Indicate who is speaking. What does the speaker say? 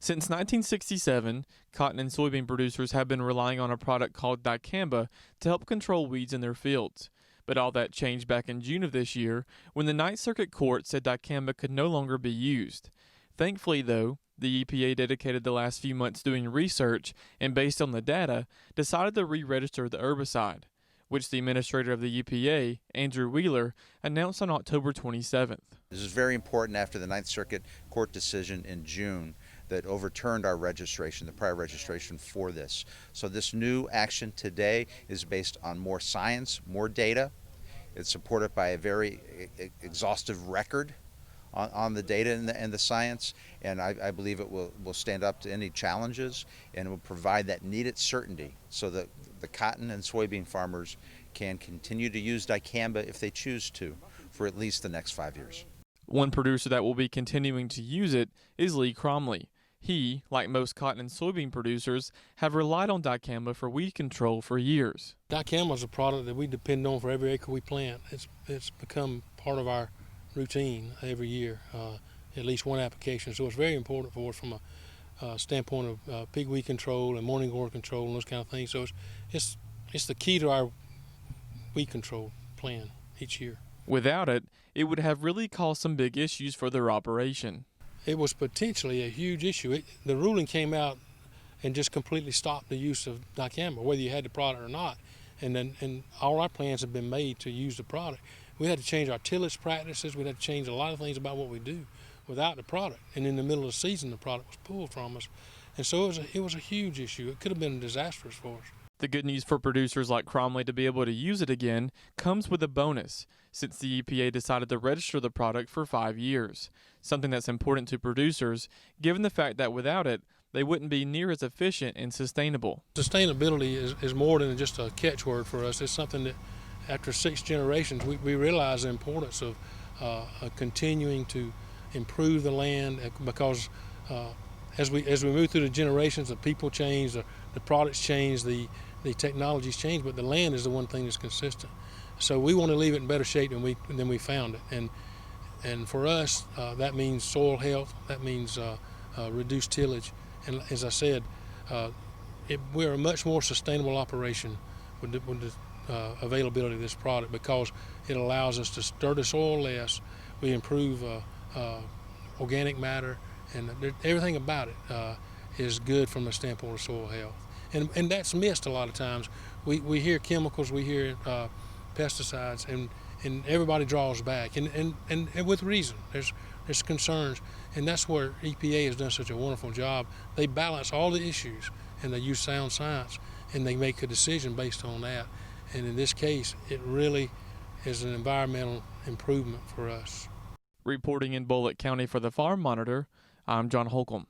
Speaker 1: Since 1967, cotton and soybean producers have been relying on a product called Dicamba to help control weeds in their fields. But all that changed back in June of this year when the Ninth Circuit Court said Dicamba could no longer be used. Thankfully, though, the EPA dedicated the last few months doing research and, based on the data, decided to re-register the herbicide, which the administrator of the EPA, Andrew Wheeler, announced on October 27th.
Speaker 2: This is very important after the Ninth Circuit Court decision in June that overturned our registration, the prior registration for this. So this new action today is based on more science, more data. It's supported by a very exhaustive record on the data and the science, and I believe it will stand up to any challenges and will provide that needed certainty so that the cotton and soybean farmers can continue to use Dicamba if they choose to for at least the next 5 years.
Speaker 1: One producer that will be continuing to use it is Lee Cromley. He, like most cotton and soybean producers, have relied on Dicamba for weed control for years.
Speaker 3: Dicamba is a product that we depend on for every acre we plant. It's become part of our routine every year, at least one application. So it's very important for us from a standpoint of pigweed control and morning glory control and those kind of things. So it's the key to our weed control plan each year.
Speaker 1: Without it, it would have really caused some big issues for their operation.
Speaker 3: It was potentially a huge issue. The ruling came out and just completely stopped the use of Dicamba, whether you had the product or not. And all our plans have been made to use the product. We had to change our tillage practices. We had to change a lot of things about what we do without the product. And in the middle of the season, the product was pulled from us. And so it was a huge issue. It could have been disastrous for us.
Speaker 1: The good news for producers like Cromley to be able to use it again comes with a bonus, since the EPA decided to register the product for 5 years, something that's important to producers, given the fact that without it, they wouldn't be near as efficient and sustainable.
Speaker 3: Sustainability is more than just a catchword for us. It's something that after 6 generations, we realize the importance of continuing to improve the land, because as we move through the generations, the people change, the products change, the technologies change, but the land is the one thing that's consistent. So we want to leave it in better shape than we found it. And for us, that means soil health, that means reduced tillage. And as I said, we're a much more sustainable operation with the availability of this product, because it allows us to stir the soil less. We improve organic matter, and everything about it is good from the standpoint of soil health. And that's missed a lot of times. We hear chemicals, we hear pesticides, and everybody draws back, and with reason. There's concerns, and that's where EPA has done such a wonderful job. They balance all the issues, and they use sound science, and they make a decision based on that. And in this case, it really is an environmental improvement for us.
Speaker 1: Reporting in Bulloch County for the Farm Monitor, I'm John Holcomb.